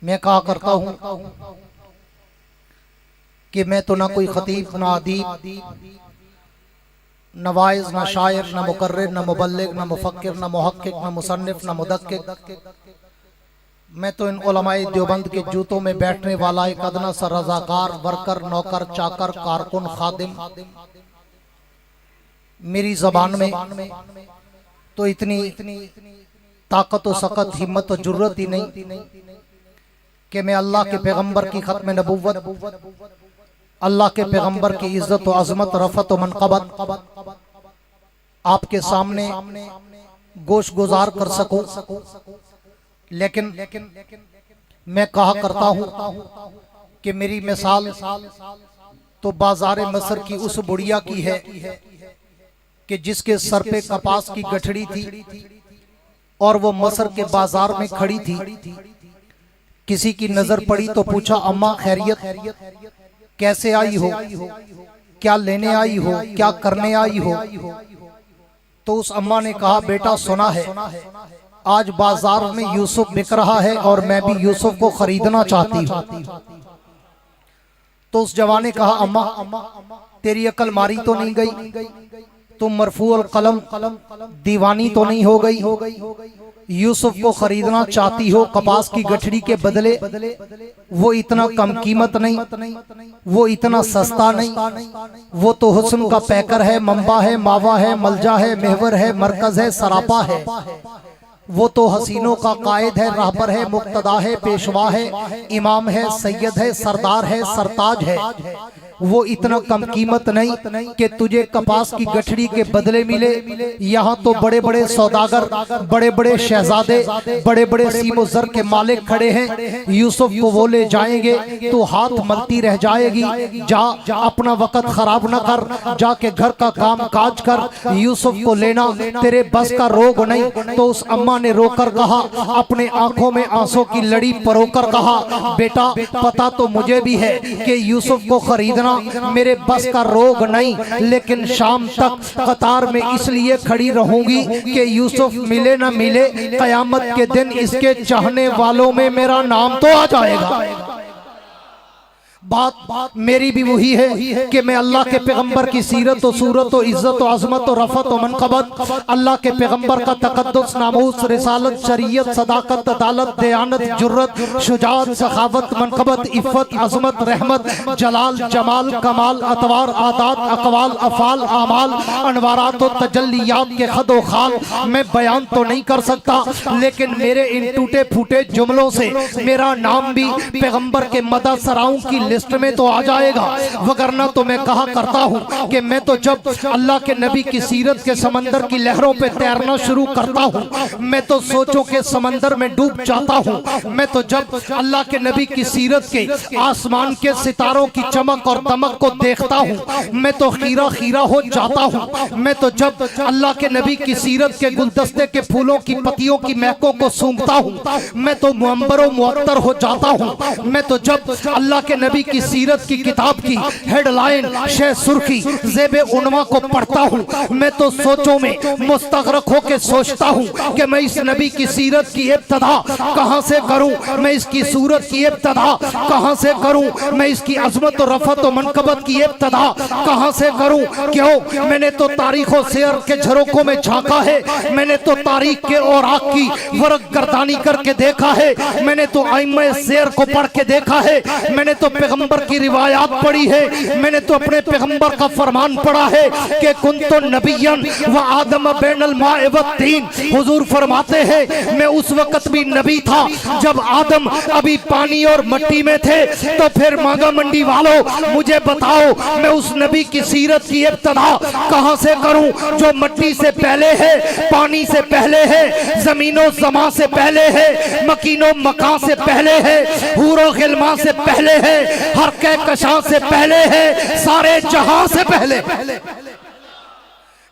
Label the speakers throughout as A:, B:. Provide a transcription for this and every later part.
A: میں کہا کرتا ہوں کہ میں تو نہ کوئی خطیب، نہ ادیب، نہ واعظ، نہ شاعر، نہ مقرر، نہ مبلغ، نہ مفکر، نہ محقق، نہ مصنف، نہ مدقق۔ میں تو ان علماء دیوبند کے جوتوں میں بیٹھنے والا ایک ادنا سا رضاکار، ورکر، نوکر، چاکر، کارکن، خادم۔ میری زبان میں تو اتنی طاقت و سقت، ہمت و جرت ہی نہیں کہ میں اللہ کے پیغمبر کی ختم نبوت، اللہ کے پیغمبر کی عزت و عظمت، رفعت و منقبت آپ کے سامنے گوش گزار کر سکوں، لیکن میں کہا کرتا ہوں کہ میری مثال تو بازار مصر کی اس بڑیا کی ہے کہ جس کے سر پہ کپاس کی گٹھڑی تھی اور وہ مصر کے بازار میں کھڑی تھی۔ کسی کی نظر پڑی تو پوچھا، اماں خیریت، کیسے آئی ہو، کیا لینے آئی ہو، کیا کرنے آئی ہو؟ تو اس اماں نے کہا، بیٹا سنا ہے آج بازار میں یوسف بک رہا ہے اور میں بھی یوسف کو خریدنا چاہتی ہوں۔ تو اس جوان نے کہا، اماں تیری عقل ماری تو نہیں گئی، تم مرفوع القلم دیوانی تو نہیں ہو گئی؟ یوسف کو خریدنا چاہتی ہو کپاس کی گٹھڑی کے بدلے، وہ اتنا کم قیمت نہیں، وہ اتنا سستا نہیں، وہ تو حسن کا پیکر ہے، منبع ہے، ماوا ہے، ملجا ہے، محور ہے، مرکز ہے، سراپا ہے۔ وہ تو حسینوں کا قائد ہے، راہبر ہے، مقتدا ہے، پیشوا ہے، امام ہے، سید ہے، سردار ہے، سرتاج ہے۔ وہ اتنا کم قیمت نہیں کہ تجھے کپاس کی گٹھڑی کے بدلے ملے۔ یہاں تو بڑے بڑے سوداگر، بڑے بڑے شہزادے، بڑے بڑے سیم و زر کے مالک کھڑے ہیں، یوسف کو وہ لے جائیں گے تو ہاتھ ملتی رہ جائے گی۔ جا اپنا وقت خراب نہ کر، جا کے گھر کا کام کاج کر، یوسف کو لینا تیرے بس کا روگ نہیں۔ تو اس اماں نے رو کر کہا، اپنے آنکھوں میں آنسوں کی لڑی پرو کر کہا، بیٹا پتا تو مجھے بھی ہے کہ یوسف کو خریدنا میرے بس کا روگ نہیں، لیکن شام تک قطار میں اس لیے کھڑی رہوں گی کہ یوسف ملے نہ ملے، قیامت کے دن اس کے چاہنے والوں میں میرا نام تو آ جائے گا۔ بات میری بھی وہی ہے کہ میں اللہ کے پیغمبر کی سیرت و صورت و عزت و عظمت و رفعت و منقبت، اللہ کے پیغمبر کا تقدس، ناموس، رسالت، شریعت، صداقت، عدالت، دیانت، جرت، شجاعت، سخاوت، منقبت، عفت، عظمت، رحمت، جلال، جمال، کمال، اطوار، عادات، اقوال، افعال، اعمال، انوارات و تجلیات کے خد و خال میں بیان تو نہیں کر سکتا، لیکن میرے ان ٹوٹے پھوٹے جملوں سے میرا نام بھی پیغمبر کے مدح سراؤں کی لسٹ میں تو آ جائے گا۔ وگرنہ تو میں کہا کرتا ہوں کہ میں تو جب اللہ کے نبی کی سیرت کے سمندر کی لہروں پہ تیرنا شروع کرتا ہوں، میں تو سوچوں کے سمندر میں ڈوب جاتا ہوں۔ میں تو جب اللہ کے نبی کی سیرت کے آسمان کے ستاروں کی چمک اور دمک کو دیکھتا ہوں، میں تو خیرہ خیرہ ہو جاتا ہوں۔ میں تو جب اللہ کے نبی کی سیرت کے گلدستے کے پھولوں کی پتیوں کی مہکوں کو سونگتا ہوں، میں تو معمبر و معطر ہو جاتا ہوں۔ میں تو جب اللہ کے نبی کی سیرت کی کتاب کی ہیڈ لائن، شہ سرخی، زیب عنوان کو پڑھتا ہوں، میں تو سوچوں میں مستغرق ہو کے سوچتا ہوں کہ میں اس نبی کی سیرت کی ابتدا کہاں سے کروں، میں اس کی صورت کی ابتدا کہاں سے کروں، میں اس کی عظمت و رفعت و منقبت کی ابتدا کہاں سے کروں۔ کیوں؟ میں نے تو تاریخ و سیر کے جھروکوں میں جھانکا ہے، میں نے تو تاریخ کے اوراق کی ورق گردانی کر کے دیکھا ہے، میں نے تو ائمہ سیر کو پڑھ کے دیکھا ہے، میں نے تو پیغمبر کی روایات پڑھی ہے، میں نے تو اپنے پیغمبر کا فرمان پڑھا ہے کہ کنت نبیا و آدم بین الماء والطین۔ حضور فرماتے ہیں میں اس وقت بھی نبی تھا جب آدم ابھی پانی اور مٹی میں تھے۔ تو پھر مانگا منڈی والوں مجھے بتاؤ میں اس نبی کی سیرت کی ابتدا کہاں سے کروں جو مٹی سے پہلے ہے، پانی سے پہلے ہے، زمین و زمان سے پہلے ہے، مکین و مکان سے پہلے ہے، حور و غلمان سے پہلے ہے، ہر کہکشاں سے پہلے ہے، سارے جہاں سے پہلے۔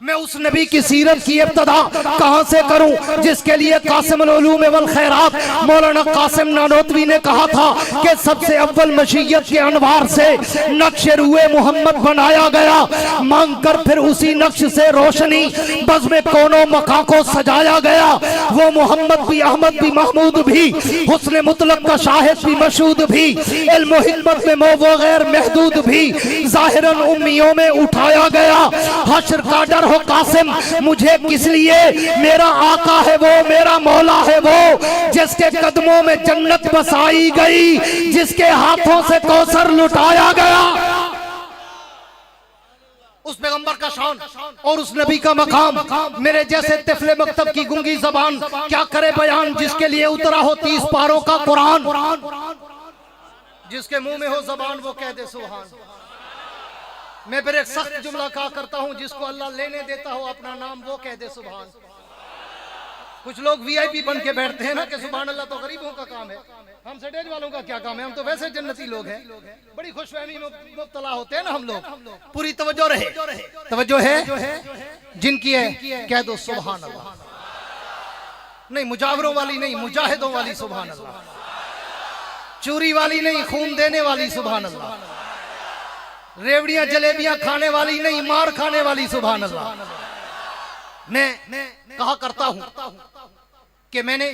A: میں اس نبی کی سیرت کی ابتدا کہاں سے کروں جس کے لیے قاسم العلوم والخیرات مولانا قاسم نانوتوی نے کہا تھا کہ سب سے اول مشیت کے انوار سے نقش روئے محمد بنایا گیا، مانگ کر پھر اسی نقش سے روشنی بزم کونوں مکان کو سجایا گیا۔ وہ محمد بھی، احمد بھی، محمود بھی، حسن مطلق کا شاہد بھی، مشہود بھی، علم و حکمت میں وہ غیر محدود بھی، ظاہراً امیوں میں اٹھایا گیا۔ حشر کا ڈر ہو قاسم مجھے کس لیے، میرا آقا ہے وہ، میرا مولا ہے وہ، جس کے قدموں میں جنت بسائی گئی، جس کے ہاتھوں سے کوثر لٹایا گیا۔ اس پیغمبر کا شان اور اس نبی کا مقام میرے جیسے طفل مکتب کی گنگی زبان کیا کرے بیان، جس کے لیے اترا ہو 30 پاروں کا قرآن، جس کے منہ میں ہو زبان وہ کہہ دے سبحان۔ میں پھر ایک سخت جملہ کہا کرتا ہوں، جس کو اللہ لینے دیتا ہو اپنا نام وہ کہہ دے سبحان۔ کچھ لوگ وی آئی پی بن کے بیٹھتے ہیں نا کہ سبحان اللہ تو غریبوں کا کام ہے، ہم سٹیج والوں کا کیا کام ہے، ہم تو ویسے جنتی لوگ ہیں۔ بڑی خوش فہمی میں مبتلا ہوتے ہیں نا ہم لوگ۔ پوری توجہ رہے، توجہ ہے جن کی ہے کہہ دو سبحان اللہ، نہیں مجاوروں والی نہیں، مجاہدوں والی سبحان اللہ، چوری والی نہیں، خون دینے والی سبحان اللہ، ریوڑیاں جلیبیاں کھانے والی نہیں، مار کھانے والی سبحان اللہ۔ میں کہا کرتا ہوں کہ میں نے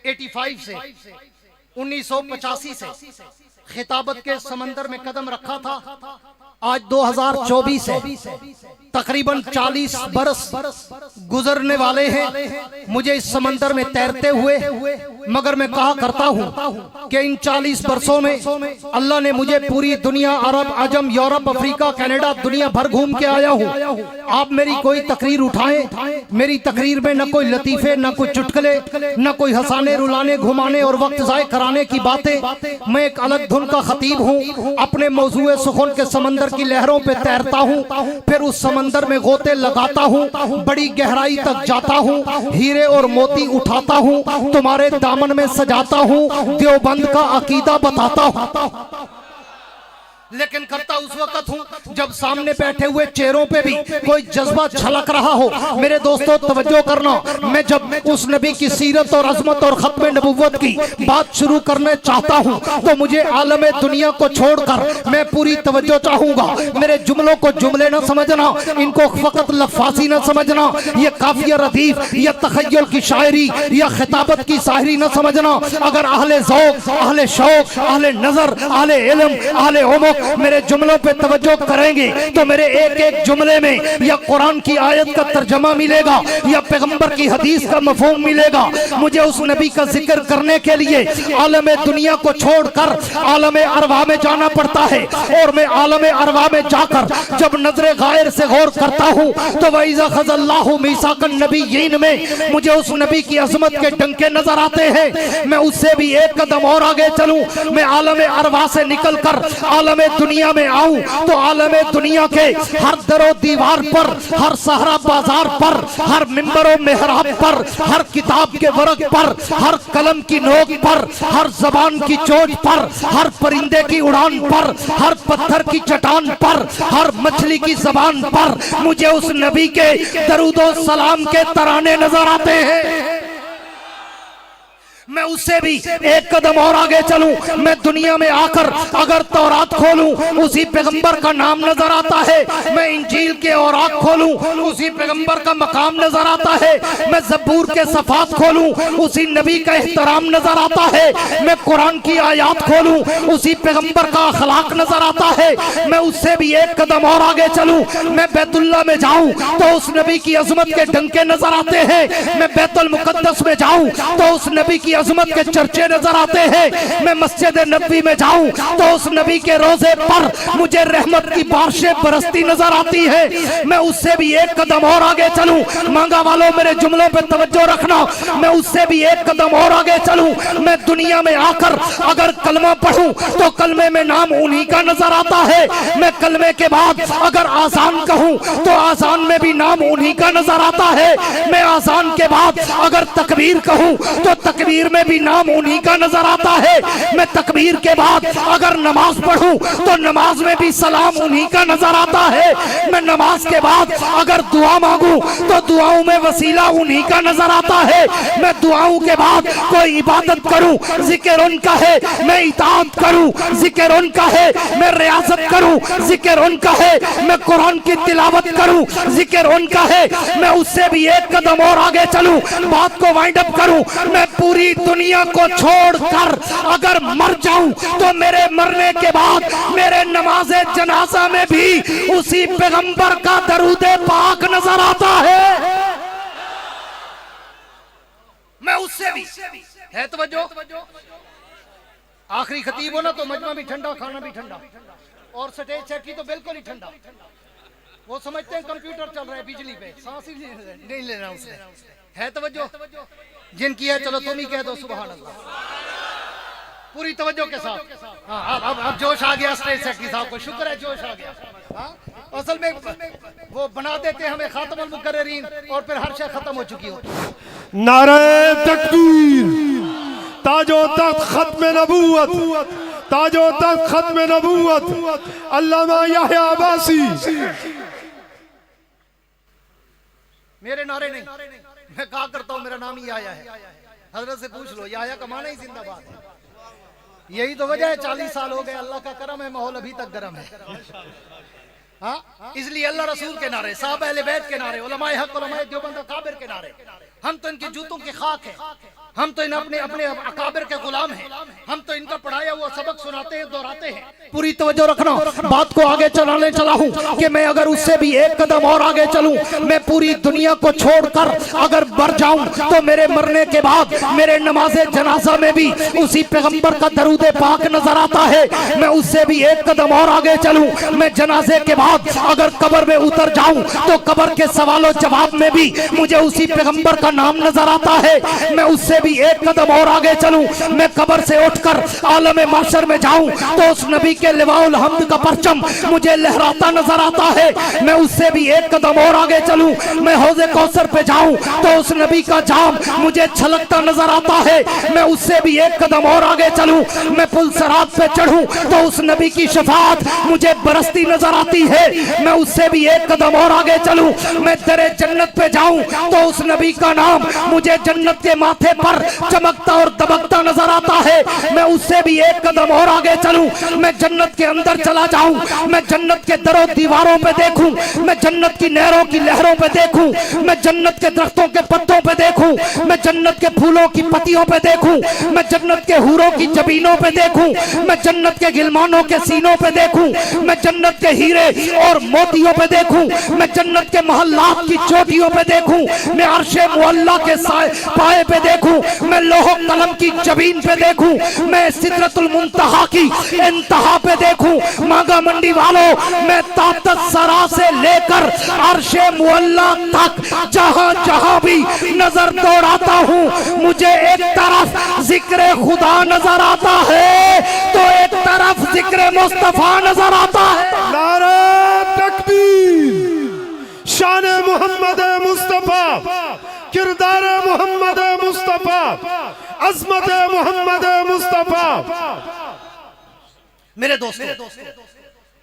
A: 85 سے 1985 سے خطابت کے سمندر میں قدم رکھا تھا، آج 2024 ہے، تقریباً 40 برس گزرنے والے ہیں مجھے اس سمندر میں تیرتے ہوئے، مگر میں کہا کرتا ہوں کہ ان 40 برسوں میں اللہ نے مجھے پوری دنیا، عرب، عجم، یورپ، افریقہ، کینیڈا، دنیا بھر گھوم کے آیا ہوں۔ آپ میری کوئی تقریر اٹھائیں، میری تقریر میں نہ کوئی لطیفے، نہ کوئی چٹکلے، نہ کوئی ہنسانے، رلانے، گھمانے اور وقت ضائع کرانے کی باتیں۔ میں ایک الگ دھن کا خطیب ہوں، اپنے موضوع سخن کے سمندر کی لہروں پہ تیرتا ہوں، پھر اس سمندر میں غوطے لگاتا ہوں، بڑی گہرائی تک جاتا ہوں، ہیرے اور موتی اٹھاتا ہوں، تمہارے دامن میں سجاتا ہوں، دیوبند کا عقیدہ بتاتا ہوں۔ لیکن کرتا اس وقت ہوں جب سامنے بیٹھے ہوئے چہروں پہ بھی کوئی جذبہ چھلک رہا ہو۔ میرے دوستو توجہ کرنا، میں جب اس نبی کی سیرت اور عظمت اور ختم نبوت کی بات شروع کرنے چاہتا ہوں تو مجھے عالم دنیا کو چھوڑ کر میں پوری توجہ چاہوں گا۔ میرے جملوں کو جملے نہ سمجھنا، ان کو فقط لفاظی نہ سمجھنا، یہ قافیہ ردیف یا تخیل کی شاعری یا خطابت کی شاعری نہ سمجھنا۔ اگر اہل ذوق، اہل شوق، اہل نظر، اہل علم، اہل عمق میرے جملوں پہ توجہ کریں گے تو میرے ایک ایک جملے میں یا قرآن کی آیت کا ترجمہ ملے گا یا پیغمبر کی حدیث کا مفہوم ملے گا۔ مجھے اس نبی کا ذکر کرنے کے لیے عالم دنیا کو چھوڑ کر عالم ارواح میں جانا پڑتا ہے، اور میں عالم ارواح میں جا کر جب نظر غائر سے غور کرتا ہوں تو وَإِذَا خَذَ اللَّهُ مِيثَاقَ النَّبِيِّينَ میں مجھے اس نبی کی عظمت کے ڈنکے نظر آتے ہیں۔ میں اس سے بھی ایک قدم اور آگے چلوں، میں عالم ارواح سے نکل کر عالم دنیا میں آؤں تو عالم دنیا کے ہر در و دیوار پر، ہر صحرا بازار پر، ہر منبر و محراب پر، ہر کتاب کے ورق پر، ہر قلم کی نوک پر، ہر زبان کی چوٹ پر، ہر پرندے کی اڑان پر، ہر پتھر کی چٹان پر، ہر مچھلی کی زبان پر مجھے اس نبی کے درود و سلام کے ترانے نظر آتے ہیں۔ میں اس سے بھی ایک قدم اور آگے چلوں، میں دنیا میں آ کر اگر تورات کھولوں اسی پیغمبر کا نام نظر آتا ہے، میں انجیل کے اوراق کھولوں اسی پیغمبر کا مقام نظر آتا ہے، میں زبور کے صفحات کھولوں اسی نبی کا احترام نظر آتا ہے، میں قرآن کی آیات کھولوں اسی پیغمبر کا اخلاق نظر آتا ہے۔ میں اس سے بھی ایک قدم اور آگے چلوں، میں بیت اللہ میں جاؤں تو اس نبی کی عظمت کے ڈنکے نظر آتے ہیں، میں بیت المقدس میں جاؤں تو اس نبی کی عظمت کے چرچے نظر آتے ہیں، میں مسجد نبوی میں جاؤں تو اس نبی کے روزے پر مجھے رحمت کی بارشیں برستی نظر آتی ہے۔ میں اس سے بھی ایک قدم اور آگے چلوں، مانگا والوں میرے جملوں پہ توجہ رکھنا، میں اس سے بھی ایک قدم اور آگے چلوں، میں دنیا میں آ کر اگر کلمہ پڑھوں تو کلمے میں نام انہی کا نظر آتا ہے، میں کلمے کے بعد اگر آذان کہوں تو آذان میں بھی نام انہی کا نظر آتا ہے، میں آذان کے بعد اگر تکبیر کہوں تو تکبیر تکبیر میں بھی نام انہی کا نظر آتا ہے. میں تکبیر کے بعد اگر نماز پڑھوں تو نماز میں بھی سلام انہی کا نظر آتا ہے. میں نماز کے بعد اگر دعا مانگوں تو دعاؤں میں وسیلہ انہی کا نظر آتا ہے. میں دعاؤں کے بعد کوئی عبادت کروں ذکر ان کا ہے. میں اطاعت کروں ذکر ان کا ہے. میں ریاضت کروں ذکر ان کا ہے. میں قرآن کی تلاوت کروں ذکر ان کا ہے. میں اس سے بھی ایک قدم اور آگے چلوں, بات کو وائنڈ اپ کروں. میں پوری دنیا کو چھوڑ کر اگر مر جاؤں تو میرے مرنے کے بعد میرے نماز جنازہ میں بھی اسی پیغمبر کا درود پاک نظر آتا ہے. میں اس سے بھی ہے توجہ. آخری خطیب ہو نا تو مجمع بھی ٹھنڈا, کھانا بھی ٹھنڈا, اور سٹیج سیٹ کی تو بالکل ہی ٹھنڈا. وہ سمجھتے ہیں کمپیوٹر چل رہا ہے بجلی پہ, سانس ہی نہیں لینا اس نے. ہے توجہ جن کی ہے چلو تم ہی کہہ دو سبحان اللہ پوری توجہ کے ساتھ. اب جوش آ گیا اسٹیج سیکٹری صاحب کو, شکر ہے جوش آ گیا. اصل میں وہ بنا دیتے ہیں ہمیں خاتم المقررین اور پھر ہر شے ختم ہو چکی ہوتی.
B: نعرہ تکبیر, تاج و تخت ختم نبوت, تاج و تخت ختم نبوت علامہ یحییٰ عباسی.
A: میرے نعرے نہیں, میں کہا کرتا ہوں میرا نام ہی آیا ہے. حضرت سے پوچھ لو, یہ آیا کا معنی ہی زندہ باد ہے. یہی تو وجہ ہے 40 سال ہو گئے, اللہ کا کرم ہے, ماحول ابھی تک گرم ہے. ہاں اس لیے اللہ رسول کے نعرے, صحابہ اہل بیت کے نعرے, علماء حق, علماء دیوبند اکابر کے نعرے. ہم تو ان کی جوتوں کی خاک ہیں, ہم تو ان اپنے اکابر کے غلام ہیں, ہم تو ان کا پڑھایا ہوا سبق سناتے ہیں, دہراتے ہیں. پوری توجہ رکھنا, بات کو آگے چلانے چلا ہوں کہ میں اگر اس سے بھی ایک قدم اور آگے چلوں, میں پوری دنیا کو چھوڑ کر اگر مر جاؤں تو میرے مرنے کے بعد میرے نماز جنازہ میں بھی اسی پیغمبر کا درود پاک نظر آتا ہے. میں اس سے بھی ایک قدم اور آگے چلوں, میں جنازے کے بعد اگر قبر میں اتر جاؤں تو قبر کے سوال و جواب میں بھی مجھے اسی پیغمبر کا نام نظر آتا ہے. میں اس سے بھی ایک قدم اور آگے چلوں, میں قبر سے اٹھ کر عالم محشر میں جاؤں تو اس نبی کے لواء الحمد کا پرچم مجھے لہراتا نظر آتا ہے. میں اس سے بھی ایک قدم اور آگے چلوں, میں حوض کوثر پہ جاؤں تو اس نبی کا جام مجھے چھلکتا نظر آتا ہے. میں اس سے بھی ایک قدم اور آگے چلوں, میں پل صراط پہ چڑھوں تو اس نبی کی شفاعت مجھے برستی نظر آتی ہے. میں اس سے بھی ایک قدم اور آگے چلوں, میں در جنت پہ جاؤں تو اس نبی کا نام مجھے جنت کے ماتھے پر چمکتا اور دبکتا نظر آتا ہے. میں اس سے بھی ایک قدم اور آگے چلوں, میں جنت کے اندر چلا جاؤں, میں جنت کے در و دیواروں پہ دیکھوں, میں جنت کی نہروں کی لہروں پہ دیکھوں, میں جنت کے درختوں کے پتوں پہ دیکھوں, میں جنت کے پھولوں کی پتیوں پہ دیکھوں, میں جنت کے حوروں کی جبینوں پہ دیکھوں, میں جنت کے غلمانوں کے سینوں پہ دیکھوں, میں جنت کے ہیرے اور موتیوں پہ دیکھوں, میں جنت کے محلات کی چوٹیوں پہ دیکھوں, میں عرش معلی کے پائے پہ دیکھوں, میں لوح قلم کی جبین پہ دیکھوں, میں سدرۃ المنتہا کی انتہا پہ دیکھوں. مانگا منڈی والوں, میں تحت الثری سے لے کر عرش معلی تک جہاں جہاں بھی نظر دوڑاتا ہوں مجھے ایک طرف ذکر خدا نظر آتا ہے تو ایک طرف ذکر مصطفیٰ نظر آتا ہے.
B: نعرہ تکبیر, شان محمد مصطفیٰ, کردار محمد مصطفیٰ, عظمت محمد مصطفیٰ.
A: میرے دوستو,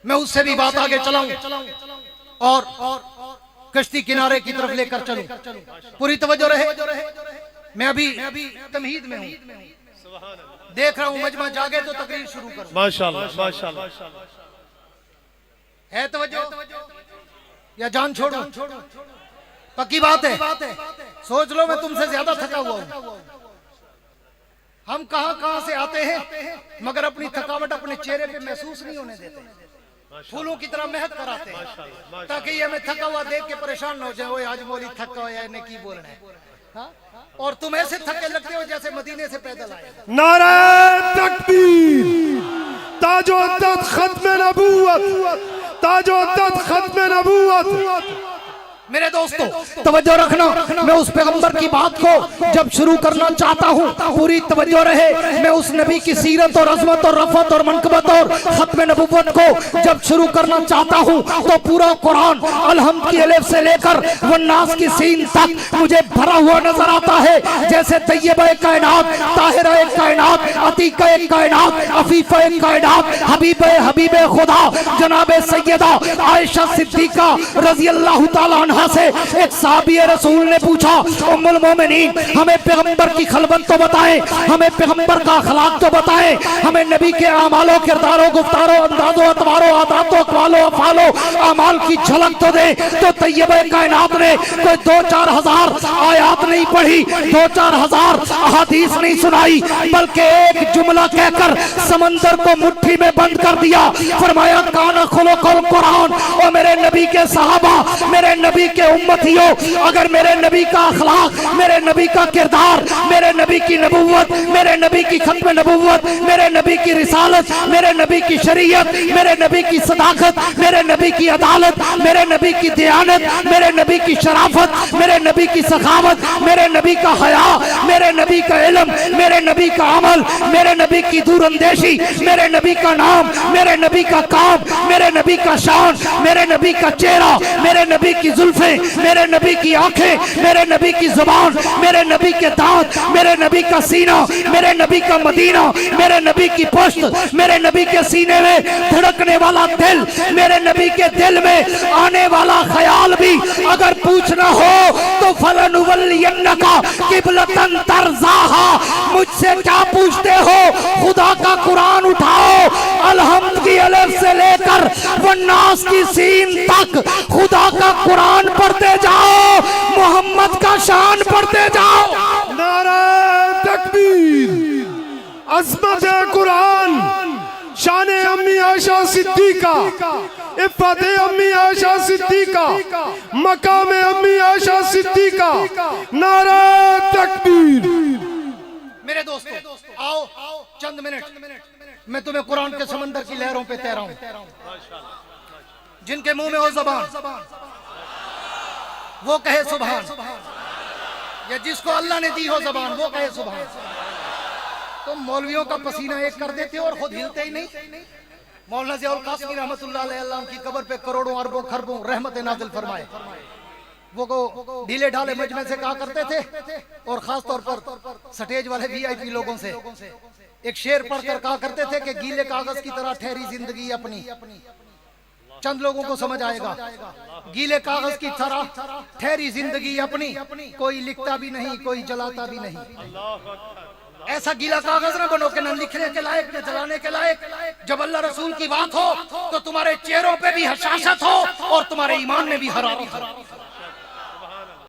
A: میں اس سے بھی بات آگے چلاؤں اور کشتی کنارے کی طرف لے کر چلوں. پوری توجہ رہے, میں ابھی تمہید میں ہوں, دیکھ رہا ہوں مجمع جاگے تو تقریر شروع کروں.
B: ماشاءاللہ ماشاءاللہ.
A: ہے توجہ یا جان چھوڑوں؟ پکی بات ہے, سوچ لو میں تم سے زیادہ تھکا ہوا ہوں. ہم کہاں سے آتے ہیں مگر اپنی تھکاوٹ اپنے چہرے پہ محسوس نہیں ہونے دیتے, پھولوں کی طرح مہک کر آتے ہیں تاکہ یہ ہمیں تھکا ہوا دیکھ کے پریشان نہ ہو جائے, وہ آج مولی تھکا ہوا ہے انہیں کی بولنا ہے. اور تم ایسے تھکے لگتے ہو جیسے مدینے سے پیدل آئے.
B: نعرہ تکبیر, تاج و تخت ختم نبوت, تاج و تخت ختم نبوت.
A: میرے دوستو توجہ رکھنا، میں اس پیغمبر کی بات کو جب شروع کرنا چاہتا ہوں پوری توجہ رہے، میں اس نبی کی سیرت اور عظمت اور رفعت اور منقبت اور ختم نبوت کو جب شروع کرنا چاہتا ہوں تو پورا قرآن الحمد کی الف سے لے کر والناس کی سین تک مجھے بھرا ہوا نظر آتا ہے، جیسے طیبہ کائنات، طاہرہ کائنات، عتیقہ کائنات، عفیفہ کائنات، حبیب خدا جناب سیدہ عائشہ صدیقہ رضی اللہ تعالیٰ عنہ سے ایک صحابی رسول نے پوچھا ام المومنین ہمیں پیغمبر کی خلوت تو بتائیں، ہمیں پیغمبر کا اخلاق تو بتائیں، ہمیں نبی کے اعمال و کردار و گفتار و انداز و اطوار و عادات و اقوال و افعال و اعمال کی جھلک تو دیں۔ تو طیبہ کائنات نے کوئی 2-4 ہزار آیات نہیں پڑھی، 2-4 ہزار احادیث نہیں سنائی، بلکہ ایک جملہ کہہ کر سمندر کو مٹھی میں بند کر دیا، فرمایا کانا خلق القرآن۔ اور میرے نبی کے صحابہ، میرے نبی کے امتیوں، اگر میرے نبی کا اخلاق، میرے نبی کا کردار، میرے نبی کی نبوت، میرے نبی کی ختم نبوت، میرے نبی کی رسالت، میرے نبی کی شریعت، میرے نبی کی صداقت، میرے نبی کی عدالت، میرے نبی کی دیانت، میرے نبی کی شرافت، میرے نبی کی سخاوت، میرے نبی کا حیا، میرے نبی کا علم، میرے نبی کا عمل، میرے نبی کی دور اندیشی، میرے نبی کا نام، میرے نبی کا کام، میرے نبی کا شان، میرے نبی کا چہرہ، میرے نبی کی زلفیں، میرے نبی کی آنکھیں، میرے نبی کی زبان، میرے نبی کے دانت، میرے نبی کا سینہ، میرے نبی کا مدینہ، میرے نبی کی پشت، میرے نبی کے سینے میں دھڑکنے والا دل، میرے نبی کے دل میں آنے والا خیال بھی اگر پوچھنا ہو تو فَلَنُوَلِّيَنَّكَ قِبْلَةً تَرْضَاهَا۔ مجھ سے کیا پوچھتے ہو؟ خدا کا قرآن اٹھاؤ، الحمد کی الف سے لے کر والناس کی سین تک خدا کا قرآن پڑھتے جاؤ، محمد کا شان پڑھتے جاؤ۔
B: نعرہ تکبیر، عظمت قرآن، شان امی عائشہ صدیقہ، عفت امی عائشہ صدیقہ، مقام امی عائشہ صدیقہ، نعرہ تکبیر۔
A: میرے دوستو آؤ چند منٹ میں تمہیں قرآن کے سمندر کی لہروں پہ تیرا ہوں۔ جن کے منہ میں ہو زبان وہ کہے سبحان، یا جس کو اللہ نے دی ہو زبان وہ کہے سبحان۔ تم مولویوں کا پسینہ ایک کر دیتے ہو اور خود ہلتے ہی نہیں۔ مولانا ضیاء القاسمی رحمت اللہ علیہ اللہ کی قبر پہ کروڑوں اربوں خربوں رحمت نازل فرمائے، وہ کو ڈھیلے ڈھالے مجمع سے کہا کرتے تھے، اور خاص طور پر سٹیج والے وی آئی پی لوگوں سے ایک شعر پڑھ کر کہا کرتے تھے کہ گیلے کاغذ کی طرح ٹھہری زندگی اپنی۔ چند لوگوں کو سمجھ آئے گا، گیلے کاغذ کی طرح ٹھہری زندگی اپنی، کوئی لکھتا بھی نہیں کوئی جلاتا بھی نہیں۔ ایسا گیلا کاغذ نہ بنو کہ نہ لکھنے کے لائق نہ جلانے کے لائق۔ جب اللہ رسول کی بات ہو تو تمہارے چہروں پہ بھی حشاشت ہو اور تمہارے ایمان میں بھی حرارت ہو۔